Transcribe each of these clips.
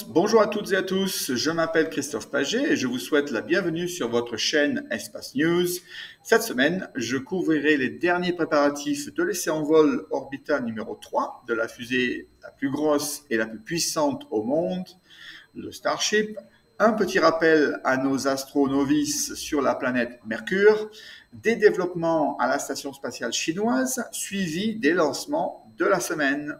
Bonjour à toutes et à tous, je m'appelle Christophe Paget et je vous souhaite la bienvenue sur votre chaîne Espace News. Cette semaine, je couvrirai les derniers préparatifs de l'essai en vol orbital numéro 3 de la fusée la plus grosse et la plus puissante au monde, le Starship. Un petit rappel à nos astronovices sur la planète Mercure, des développements à la station spatiale chinoise, suivis des lancements de la semaine.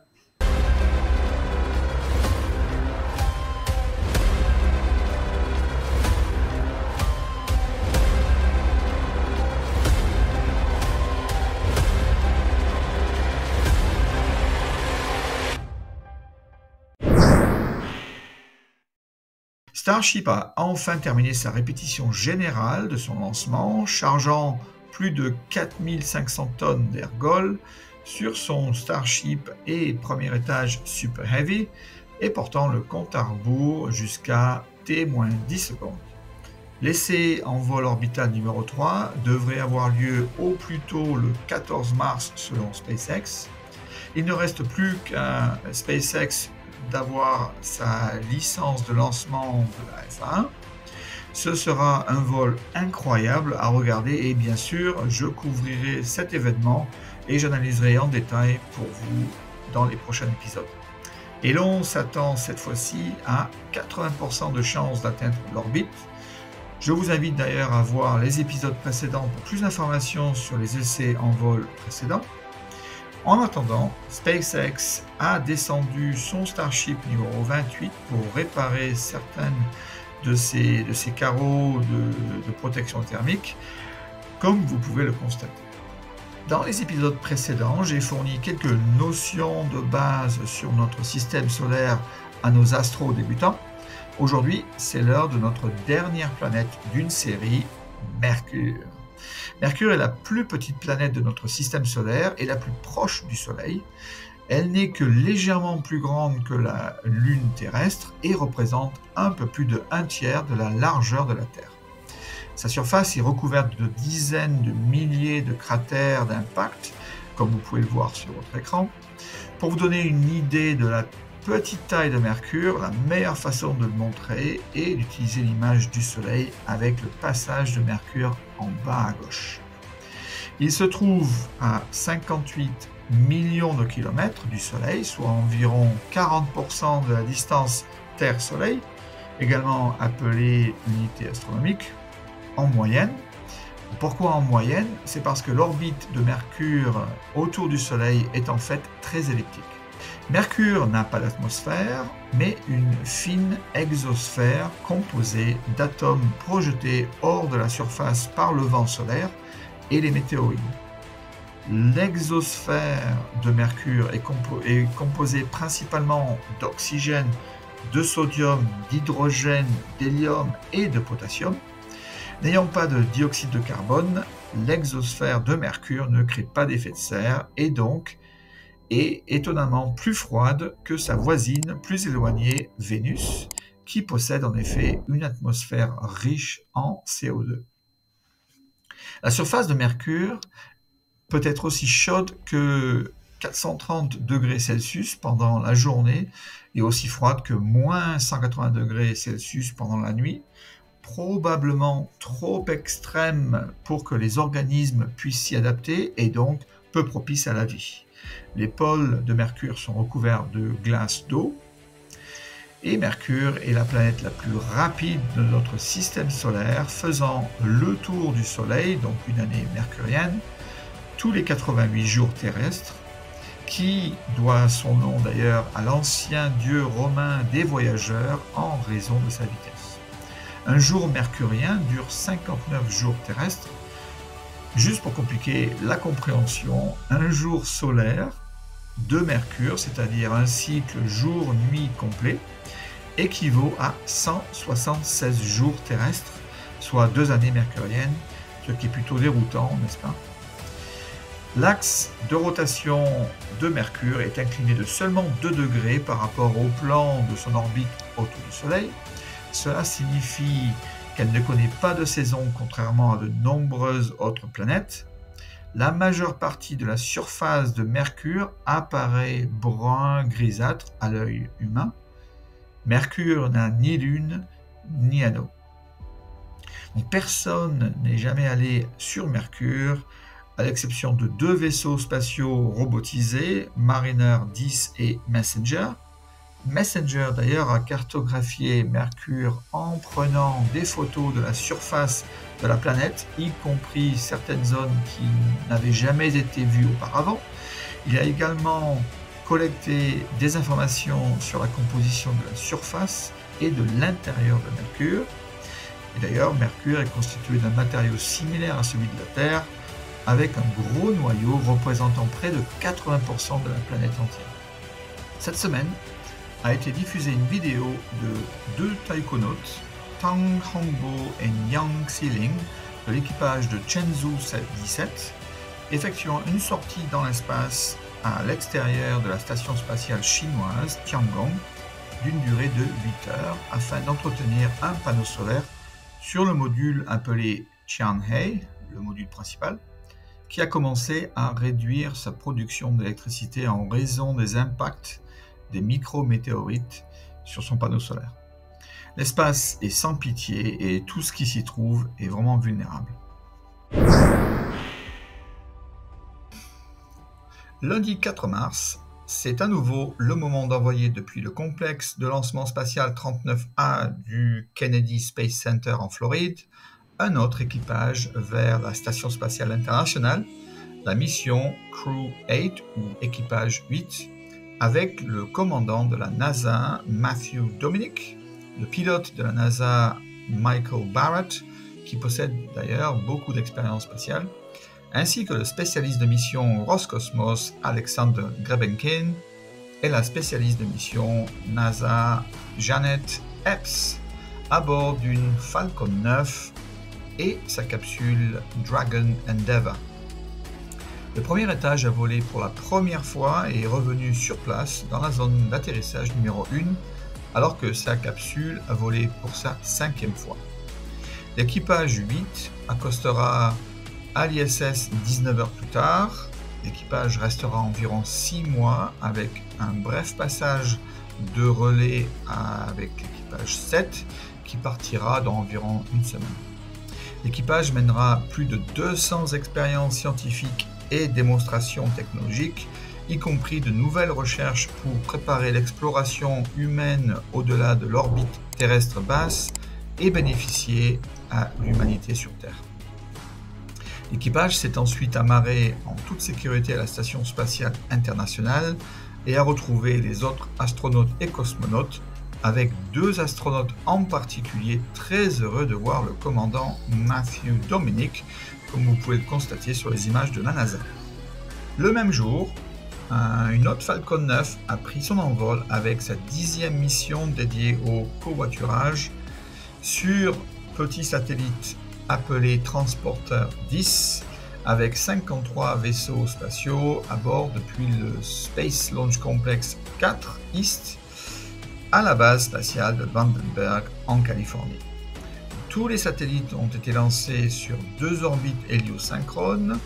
Starship a enfin terminé sa répétition générale de son lancement, chargeant plus de 4500 tonnes d'ergol sur son Starship et premier étage Super Heavy et portant le compte à rebours jusqu'à T-10 secondes. L'essai en vol orbital numéro 3 devrait avoir lieu au plus tôt le 14 mars selon SpaceX. Il ne reste plus qu'à SpaceX d'avoir sa licence de lancement de la F1. Ce sera un vol incroyable à regarder et bien sûr, je couvrirai cet événement et j'analyserai en détail pour vous dans les prochains épisodes. Et l'on s'attend cette fois-ci à 80% de chances d'atteindre l'orbite. Je vous invite d'ailleurs à voir les épisodes précédents pour plus d'informations sur les essais en vol précédents. En attendant, SpaceX a descendu son Starship numéro 28 pour réparer certaines de ses carreaux de protection thermique, comme vous pouvez le constater. Dans les épisodes précédents, j'ai fourni quelques notions de base sur notre système solaire à nos astros débutants. Aujourd'hui, c'est l'heure de notre dernière planète d'une série, Mercure. Mercure est la plus petite planète de notre système solaire et la plus proche du Soleil. Elle n'est que légèrement plus grande que la Lune terrestre et représente un peu plus de 1/3 de la largeur de la Terre. Sa surface est recouverte de dizaines de milliers de cratères d'impact, comme vous pouvez le voir sur votre écran. Pour vous donner une idée de la petite taille de Mercure, la meilleure façon de le montrer est d'utiliser l'image du Soleil avec le passage de Mercure en bas à gauche. Il se trouve à 58 millions de kilomètres du Soleil, soit environ 40% de la distance Terre-Soleil, également appelée unité astronomique, en moyenne. Pourquoi en moyenne? C'est parce que l'orbite de Mercure autour du Soleil est en fait très elliptique. Mercure n'a pas d'atmosphère, mais une fine exosphère composée d'atomes projetés hors de la surface par le vent solaire et les météorites. L'exosphère de Mercure est composée principalement d'oxygène, de sodium, d'hydrogène, d'hélium et de potassium. N'ayant pas de dioxyde de carbone, l'exosphère de Mercure ne crée pas d'effet de serre et donc est étonnamment plus froide que sa voisine plus éloignée, Vénus, qui possède en effet une atmosphère riche en CO2. La surface de Mercure peut être aussi chaude que 430 degrés Celsius pendant la journée et aussi froide que moins 180 degrés Celsius pendant la nuit, probablement trop extrême pour que les organismes puissent s'y adapter et donc peu propice à la vie. Les pôles de Mercure sont recouverts de glace d'eau et Mercure est la planète la plus rapide de notre système solaire, faisant le tour du Soleil, donc une année mercurienne, tous les 88 jours terrestres, qui doit son nom d'ailleurs à l'ancien dieu romain des voyageurs en raison de sa vitesse. Un jour mercurien dure 59 jours terrestres. Juste pour compliquer la compréhension, un jour solaire de Mercure, c'est-à-dire un cycle jour-nuit complet, équivaut à 176 jours terrestres, soit 2 années mercuriennes, ce qui est plutôt déroutant, n'est-ce pas? L'axe de rotation de Mercure est incliné de seulement 2 degrés par rapport au plan de son orbite autour du Soleil. Cela signifie qu'elle ne connaît pas de saison contrairement à de nombreuses autres planètes. La majeure partie de la surface de Mercure apparaît brun grisâtre à l'œil humain Mercure n'a ni lune ni anneau. Donc, personne n'est jamais allé sur Mercure, à l'exception de 2 vaisseaux spatiaux robotisés, Mariner 10 et Messenger. Messenger d'ailleurs a cartographié Mercure en prenant des photos de la surface de la planète, y compris certaines zones qui n'avaient jamais été vues auparavant. Il a également collecté des informations sur la composition de la surface et de l'intérieur de Mercure. Et d'ailleurs, Mercure est constitué d'un matériau similaire à celui de la Terre, avec un gros noyau représentant près de 80% de la planète entière. Cette semaine a été diffusée une vidéo de 2 taïkonautes, Tang Hongbo et Yang Xiling, de l'équipage de Chenzhou 17, effectuant une sortie dans l'espace à l'extérieur de la station spatiale chinoise Tiangong d'une durée de 8 heures afin d'entretenir un panneau solaire sur le module appelé Tianhe, le module principal, qui a commencé à réduire sa production d'électricité en raison des impacts des micrométéorites sur son panneau solaire. L'espace est sans pitié et tout ce qui s'y trouve est vraiment vulnérable. Lundi 4 mars, c'est à nouveau le moment d'envoyer depuis le complexe de lancement spatial 39A du Kennedy Space Center en Floride un autre équipage vers la Station spatiale internationale, la mission Crew 8 ou équipage 8, avec le commandant de la NASA Matthew Dominic, le pilote de la NASA Michael Barrett, qui possède d'ailleurs beaucoup d'expérience spatiale, ainsi que le spécialiste de mission Roscosmos Alexander Grebenkin et la spécialiste de mission NASA Janet Epps à bord d'une Falcon 9 et sa capsule Dragon Endeavour. Le premier étage a volé pour la première fois et est revenu sur place dans la zone d'atterrissage numéro 1 alors que sa capsule a volé pour sa 5e fois. L'équipage 8 accostera à l'ISS 19 heures plus tard. L'équipage restera environ 6 mois avec un bref passage de relais avec l'équipage 7 qui partira dans environ une semaine. L'équipage mènera plus de 200 expériences scientifiques et démonstrations technologiques, y compris de nouvelles recherches pour préparer l'exploration humaine au-delà de l'orbite terrestre basse et bénéficier à l'humanité sur Terre. L'équipage s'est ensuite amarré en toute sécurité à la Station spatiale internationale et a retrouvé les autres astronautes et cosmonautes, avec 2 astronautes en particulier très heureux de voir le commandant Matthew Dominic, comme vous pouvez le constater sur les images de la NASA. Le même jour, une autre Falcon 9 a pris son envol avec sa 10e mission dédiée au covoiturage sur petit satellite appelé Transporter 10 avec 53 vaisseaux spatiaux à bord depuis le Space Launch Complex 4 East à la base spatiale de Vandenberg en Californie. Tous les satellites ont été lancés sur 2 orbites héliosynchrones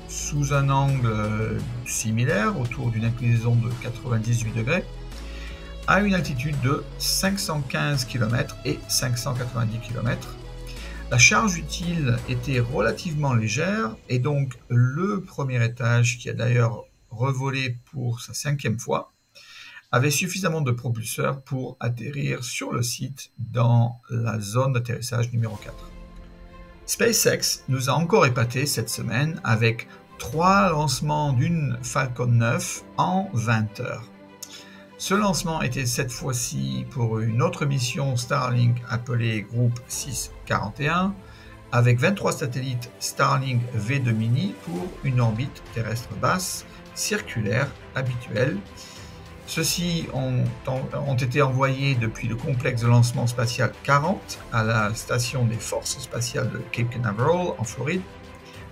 sous un angle similaire autour d'une inclinaison de 98 degrés à une altitude de 515 km et 590 km. La charge utile était relativement légère et donc le premier étage, qui a d'ailleurs revolé pour sa 5e fois, avait suffisamment de propulseurs pour atterrir sur le site dans la zone d'atterrissage numéro 4. SpaceX nous a encore épatés cette semaine avec 3 lancements d'une Falcon 9 en 20 heures. Ce lancement était cette fois-ci pour une autre mission Starlink appelée Groupe 641 avec 23 satellites Starlink V2 Mini pour une orbite terrestre basse circulaire habituelle. Ceux-ci ont été envoyés depuis le complexe de lancement spatial 40 à la station des forces spatiales de Cape Canaveral en Floride.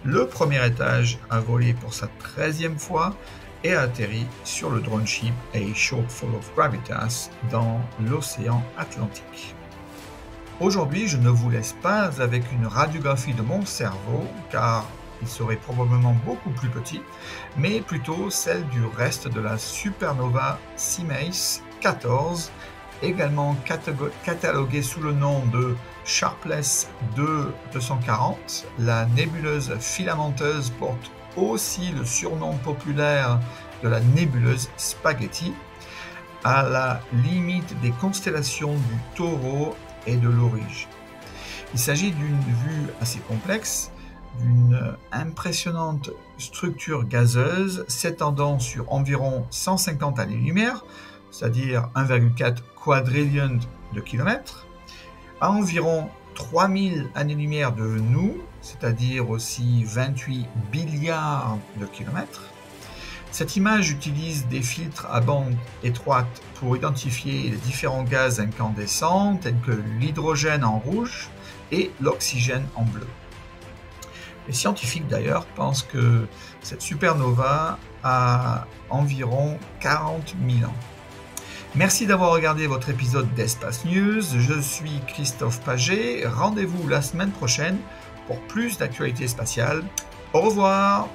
Le premier étage a volé pour sa 13e fois et a atterri sur le drone ship A Shortfall of Gravitas dans l'océan Atlantique. Aujourd'hui, je ne vous laisse pas avec une radiographie de mon cerveau, car il serait probablement beaucoup plus petit, mais plutôt celle du reste de la supernova CMACE 14 également cataloguée sous le nom de Sharpless 240. La nébuleuse filamenteuse porte aussi le surnom populaire de la nébuleuse Spaghetti, à la limite des constellations du Taureau et de l'Aurige. Il s'agit d'une vue assez complexe, d'une impressionnante structure gazeuse s'étendant sur environ 150 années-lumière, c'est-à-dire 1,4 quadrillion de kilomètres, à environ 3000 années-lumière de nous, c'est-à-dire aussi 28 milliards de kilomètres. Cette image utilise des filtres à bande étroite pour identifier les différents gaz incandescents tels que l'hydrogène en rouge et l'oxygène en bleu. Les scientifiques d'ailleurs pensent que cette supernova a environ 40 000 ans. Merci d'avoir regardé votre épisode d'Espace News. Je suis Christophe Paget. Rendez-vous la semaine prochaine pour plus d'actualités spatiales. Au revoir!